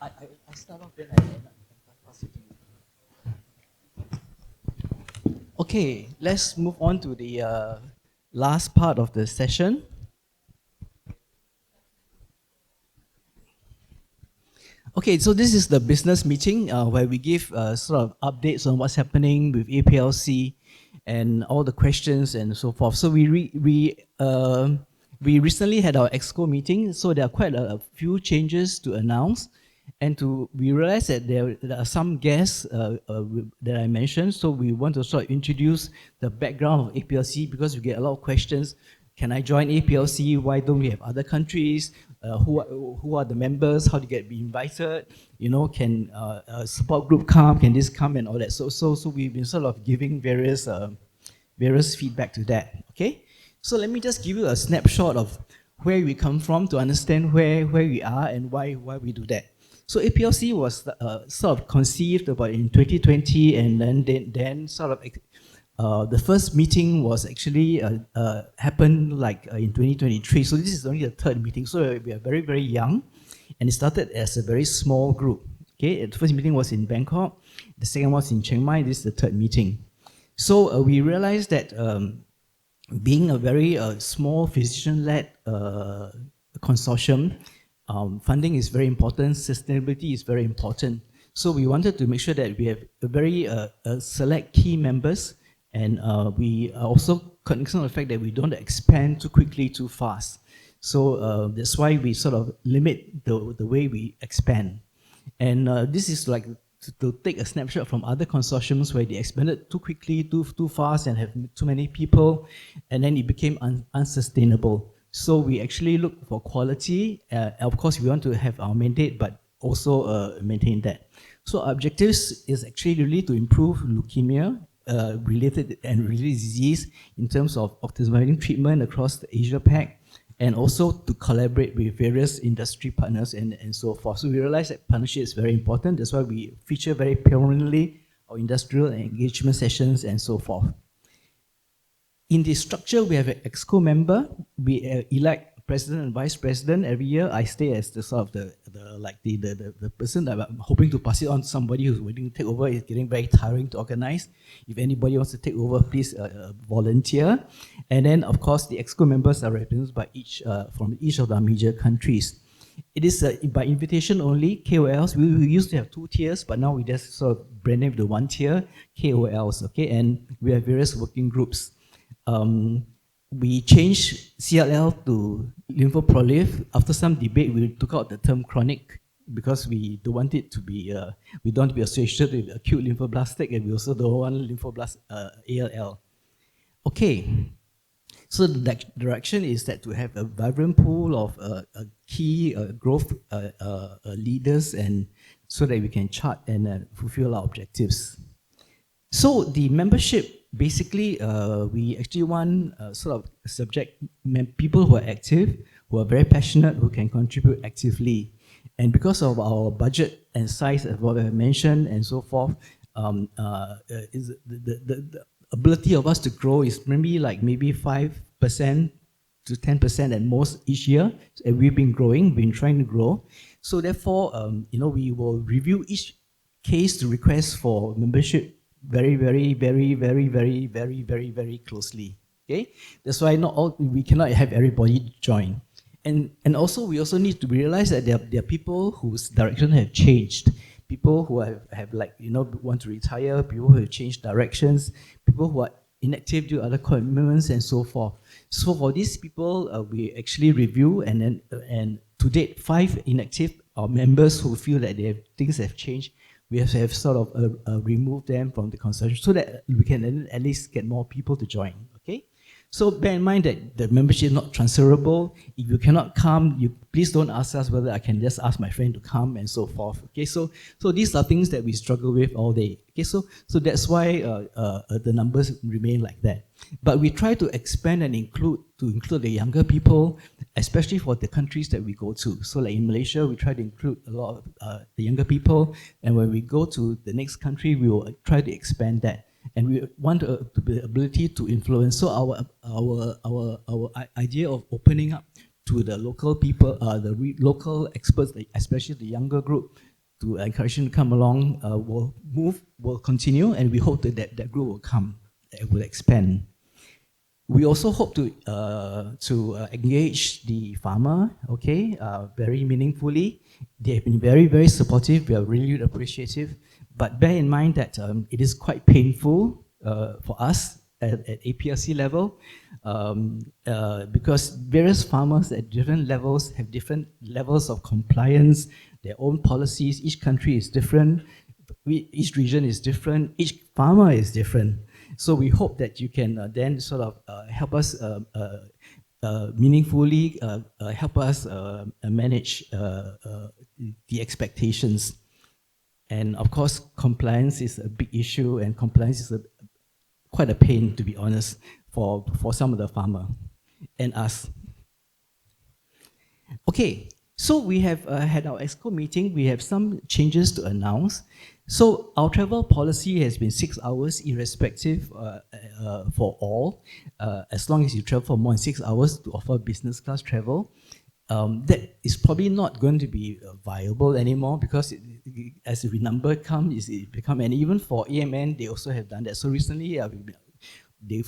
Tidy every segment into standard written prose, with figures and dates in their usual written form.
I start off then I pass it to you. Okay, let's move on to the last part of the session. Okay, so this is the business meeting where we give sort of updates on what's happening with APLC and all the questions and so forth. So we recently had our EXCO meeting, so there are quite a few changes to announce, and we realized that there are some guests that I mentioned. So we want to sort of introduce the background of APLC because we get a lot of questions. Can I join APLC? Why don't we have other countries? Who are the members? How do you be invited? You know, can a support group come? Can this come and all that? So we've been sort of giving various feedback to that. Okay, so let me just give you a snapshot of where we come from to understand where we are and why we do that. So APLC was sort of conceived about in 2020, and then sort of the first meeting was actually happened like in 2023. So this is only the third meeting. So we are very, very young, and it started as a very small group. Okay, the first meeting was in Bangkok. The second was in Chiang Mai. This is the third meeting. So we realized that being a very small physician-led consortium, funding is very important. Sustainability is very important. So we wanted to make sure that we have a very select key members. And we are also cognizant of the fact that we don't expand too quickly, too fast. So that's why we sort of limit the way we expand. And this is like to take a snapshot from other consortiums where they expanded too quickly, too fast, and have too many people, and then it became unsustainable. So we actually look for quality. Of course, we want to have our mandate, but also maintain that. So our objectives is actually really to improve leukemia, related and related disease in terms of optimizing treatment across the Asia Pac, and also to collaborate with various industry partners and so forth. So we realize that partnership is very important. That's why we feature very prominently our industrial engagement sessions and so forth. In the structure, we have an EXCO member. We elect president and vice president every year. I stay as the sort of the person that I'm hoping to pass it on to somebody who's willing to take over. It's getting very tiring to organize. If anybody wants to take over, please volunteer. And then, of course, the EXCO members are represented by from each of the major countries. It is by invitation only, KOLs. We used to have 2 tiers, but now we just sort of brand name the 1 tier, KOLs, okay? And we have various working groups. We changed CLL to lymphoprolif. After some debate, we took out the term chronic because we don't want it to be, we don't want to be associated with acute lymphoblastic, and we also don't want lymphoblast ALL. Okay, so the direction is that to have a vibrant pool of key growth leaders, and so that we can chart and fulfill our objectives. So the membership, basically, we actually want sort of subject people who are active, who are very passionate, who can contribute actively. And because of our budget and size, as what I mentioned, and so forth, is the ability of us to grow is maybe 5% to 10% at most each year. And we've been growing, been trying to grow. So therefore, we will review each case to request for membership very closely. Okay, that's why we cannot have everybody join, and also we also need to realize that there are people whose direction have changed, people who have want to retire, people who have changed directions, people who are inactive due to other commitments and so forth. So for these people, we actually review, and to date 5 inactive members who feel that things have changed. We have to have sort of removed them from the consortium so that we can at least get more people to join, okay? So bear in mind that the membership is not transferable. If you cannot come, please don't ask us whether I can just ask my friend to come and so forth, okay? So these are things that we struggle with all day, okay? So that's why the numbers remain like that. But we try to expand and include the younger people, especially for the countries that we go to. So like in Malaysia, we try to include a lot of the younger people. And when we go to the next country, we will try to expand that. And we want the ability to influence. So our idea of opening up to the local people, local experts, especially the younger group, to encourage them to come along, will continue, and we hope that that group will come, it will expand. We also hope to engage the farmer, okay, very meaningfully. They have been very, very supportive. We are really appreciative. But bear in mind that it is quite painful for us at APLC level because various farmers at different levels have different levels of compliance, their own policies. Each country is different. Each region is different. Each farmer is different. So we hope that you can then sort of help us meaningfully help us manage the expectations. And of course, compliance is a big issue, and compliance is quite a pain, to be honest, for some of the farmer and us. Okay, so we have had our EXCO meeting. We have some changes to announce. So our travel policy has been 6 hours, irrespective for all, as long as you travel for more than 6 hours to offer business class travel. That is probably not going to be viable anymore because as the number comes, it become, and even for AMN, they also have done that. So recently, they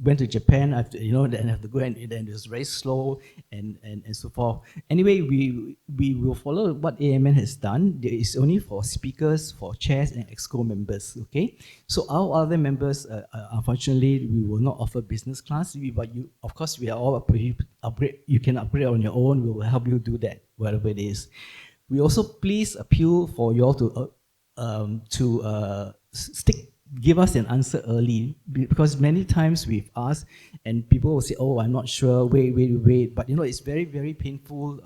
went to Japan, then have to go, and then it was very slow and so forth. Anyway, we will follow what AMN has done. There is only for speakers, for chairs, and EXCO members. Okay, so our other members, unfortunately, we will not offer business class. But of course, we are all upgrade. You can upgrade on your own. We will help you do that, whatever it is. We also please appeal for you all to give us an answer early, because many times we've asked and people will say, oh, I'm not sure, wait. But it's very, very painful,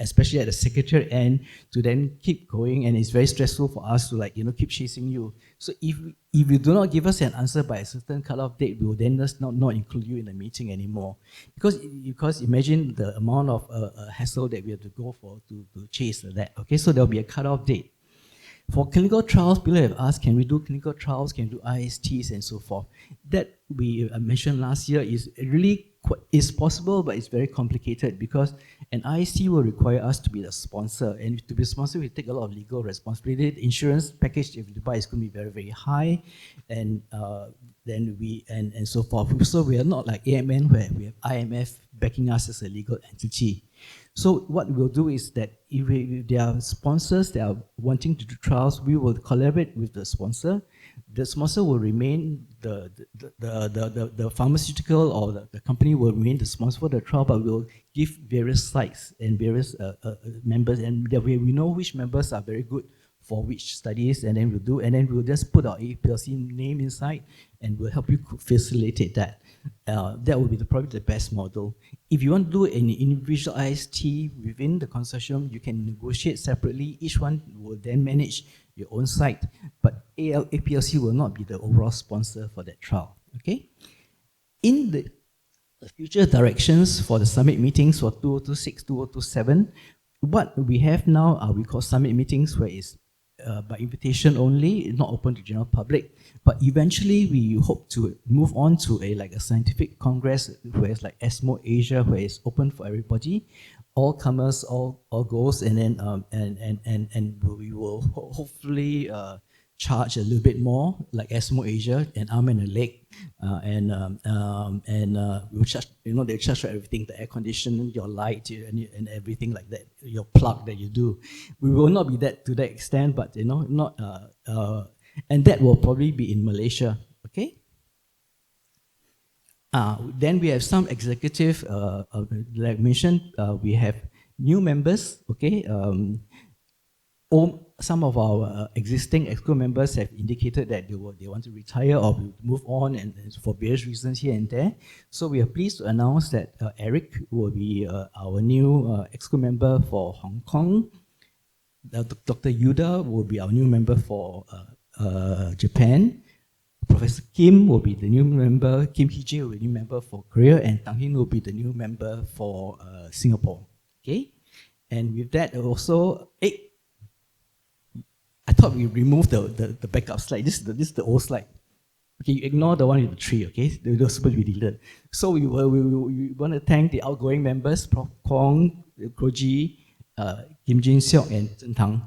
especially at the secretariat end, to then keep going, and it's very stressful for us to keep chasing you. So if you do not give us an answer by a certain cutoff date, we will then just not include you in the meeting anymore. Because imagine the amount of hassle that we have to go for to chase that. Okay, so there'll be a cutoff date. For clinical trials, people have asked, can we do clinical trials, can we do ISTs, and so forth. That we mentioned last year is really possible, but it's very complicated because an IST will require us to be the sponsor, and to be a sponsor, we take a lot of legal responsibility. The insurance package, if you buy, is going to be very, very high, and then and so forth. So we are not like AMN, where we have IMF backing us as a legal entity. So what we'll do is that if there are sponsors that are wanting to do trials, we will collaborate with the sponsor. The sponsor will remain the pharmaceutical, or the company will remain the sponsor for the trial, but we'll give various sites and various members, and that way we know which members are very good for which studies, and then we'll just put our APLC name inside, and we'll help you facilitate that. That would be probably the best model. If you want to do an individual IST within the consortium, you can negotiate separately. Each one will then manage your own site, but APLC will not be the overall sponsor for that trial. Okay. In the future directions for the summit meetings for 2026, 2027, what we have now are we call summit meetings, where it's by invitation only, not open to general public. But eventually, we hope to move on to a scientific congress, where it's like ESMO Asia, where it's open for everybody, all comers, all goes, and then and we will hopefully charge a little bit more, like ESMO Asia and arm and a leg, we'll charge. They charge for everything: the air conditioning, your light, and everything like that. Your plug that you do. We will not be that to that extent, but not. And that will probably be in Malaysia. Okay. Then we have some executive, like I mentioned, we have new members. Okay. Some of our existing EXCO members have indicated that they want to retire or move on, and for various reasons here and there. So we are pleased to announce that Eric will be our new EXCO member for Hong Kong. Dr. Yuda will be our new member for Japan. Professor Kim will be the new member. Kim Hee-jae will be the new member for Korea, and Tang Hin will be the new member for Singapore. Okay, and with that also, I thought we removed the backup slide. This is the old slide. Okay, you ignore the one with the tree, okay? Those supposed to be deleted. So we want to thank the outgoing members, Prof. Kong, Kroji, Kim Jin Seok, and Zheng Tang,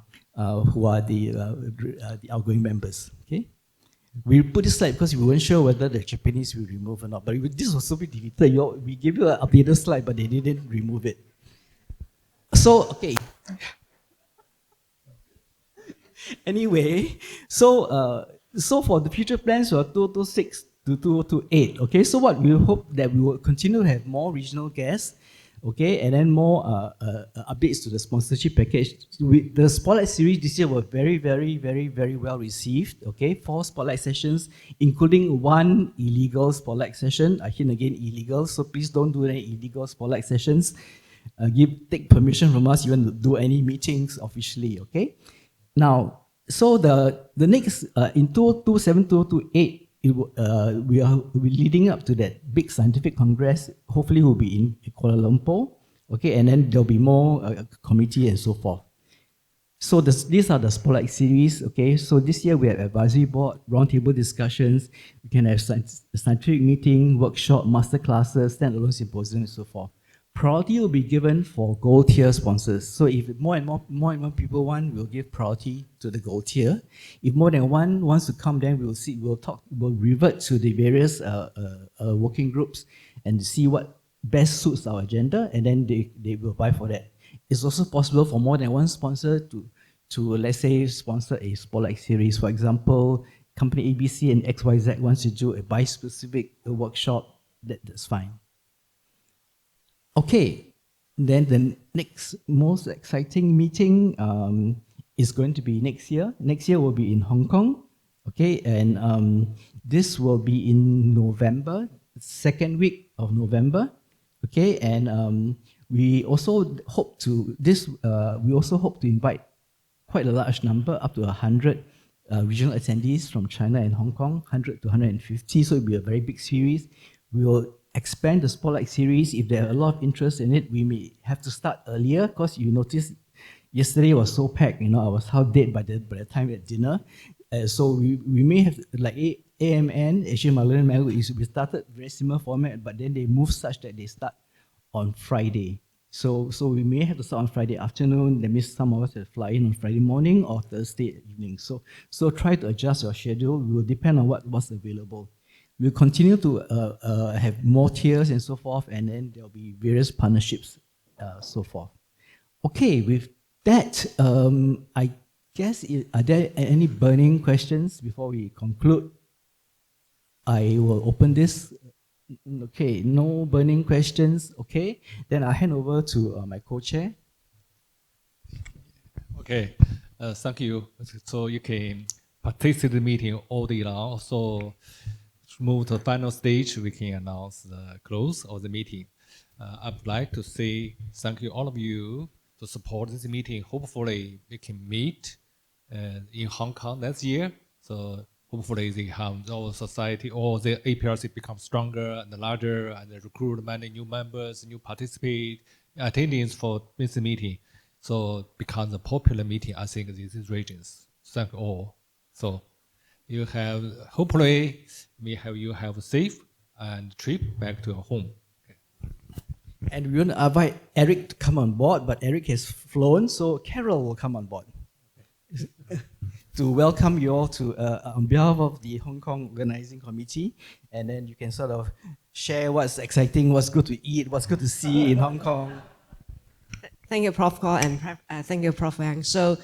who are the outgoing members, okay? We put this slide because we weren't sure whether the Japanese will remove or not, but this was also be deleted. We gave you an updated slide, but they didn't remove it. So, okay. Anyway, so for the future plans for 2026 to 2028, okay, so what we hope that we will continue to have more regional guests, okay, and then more updates to the sponsorship package. The Spotlight series this year were very, very, very, very well received, okay, 4 Spotlight sessions, including 1 illegal Spotlight session. I hint again, illegal, so please don't do any illegal Spotlight sessions. Take permission from us even to do any meetings officially, okay? Now, so the next, in 2027, 2028, we are leading up to that big scientific congress, hopefully will be in Kuala Lumpur, okay, and then there'll be more committee and so forth. So these are the Spotlight series, okay, so this year we have advisory board, roundtable discussions, we can have scientific meeting, workshop, master classes, standalone symposium and so forth. Priority will be given for gold tier sponsors. So if more and more people want, we'll give priority to the gold tier. If more than one wants to come, then we'll revert to the various working groups and see what best suits our agenda, and then they will buy for that. It's also possible for more than one sponsor to let's say sponsor a Spotlight series. For example, company ABC and XYZ wants to do a bi-specific workshop, that's fine. Okay, then the next most exciting meeting is going to be next year. Next year will be in Hong Kong, okay, and this will be in November, second week of November, okay, and we also hope to invite quite a large number, up to 100 regional attendees from China and Hong Kong, 100 to 150, so it'll be a very big series. We will expand the Spotlight series. If there are a lot of interest in it, we may have to start earlier, because you noticed yesterday was so packed, I was half dead by the time at dinner. So we may have, like AMN, Asian Malayan Language, we started very similar format, but then they moved such that they start on Friday. So we may have to start on Friday afternoon. That means some of us will fly in on Friday morning or Thursday evening. So try to adjust your schedule. It will depend on what's available. We'll continue to have more tiers and so forth, and then there'll be various partnerships, so forth. Okay, with that, I guess, are there any burning questions before we conclude? I will open this. Okay, no burning questions. Okay, then I'll hand over to my co-chair. Okay, thank you. So you can participate in the meeting all day long. So to move to the final stage, we can announce the close of the meeting. I would like to say thank you all of you to support this meeting. Hopefully we can meet in Hong Kong next year. So hopefully they have our society or the APLC become stronger and larger, and recruit many new members, new participate attendance for this meeting. So becomes a popular meeting, I think, in these regions. Thank you all. So you have, hopefully you have a safe and trip back to your home. Okay. And we want to invite Eric to come on board, but Eric has flown, so Carol will come on board. Okay. To welcome you all to on behalf of the Hong Kong Organizing Committee, and then you can sort of share what's exciting, what's good to eat, what's good to see in Hong Kong. Thank you, Prof. Kaur, and thank you, Prof. Wang. So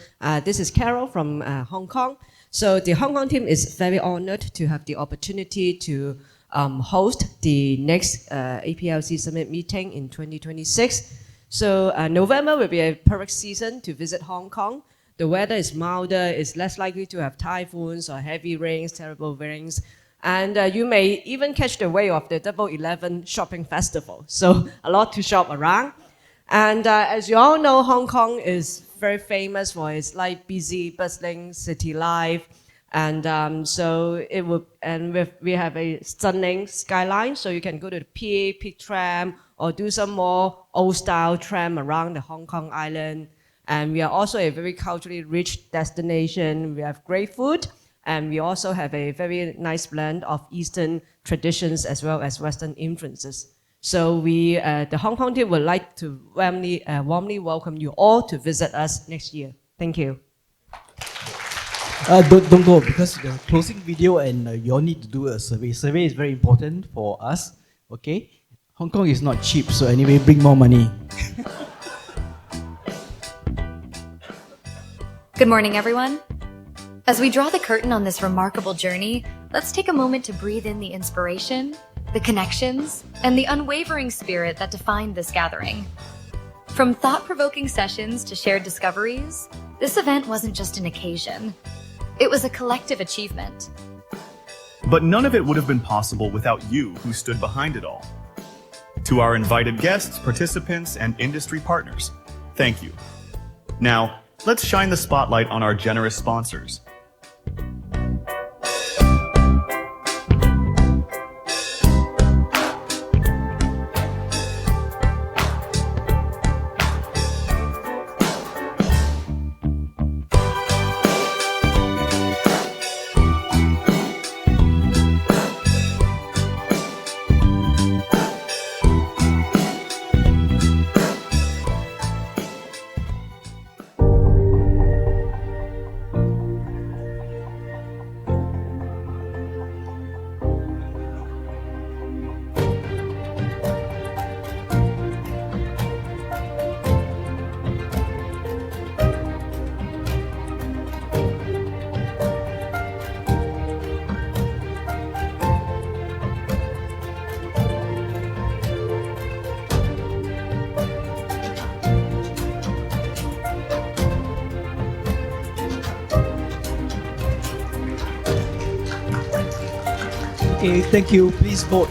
this is Carol from Hong Kong. So the Hong Kong team is very honored to have the opportunity to host the next APLC Summit meeting in 2026. So November will be a perfect season to visit Hong Kong. The weather is milder, it's less likely to have typhoons or heavy rains, terrible rains. And you may even catch the wave of the Double 11 shopping festival. So a lot to shop around. And as you all know, Hong Kong is very famous for its busy, bustling city life. And so it will, and we have a stunning skyline, so you can go to the pier, pick tram, or do some more old-style tram around the Hong Kong island. And we are also a very culturally rich destination. We have great food, And we also have a very nice blend of Eastern traditions as well as Western influences. So we, the Hong Kong team would like to warmly welcome you all to visit us next year. Thank you. Don't go, because the closing video and you all need to do a survey. Survey is very important for us, okay? Hong Kong is not cheap, so anyway, bring more money. Good morning, everyone. As we draw the curtain on this remarkable journey, let's take a moment to breathe in the inspiration, the connections, and the unwavering spirit that defined this gathering. From thought-provoking sessions to shared discoveries, this event wasn't just an occasion. It was a collective achievement. But none of it would have been possible without you who stood behind it all. To our invited guests, participants, and industry partners, thank you. Now, let's shine the spotlight on our generous sponsors. Okay, thank you. Please vote.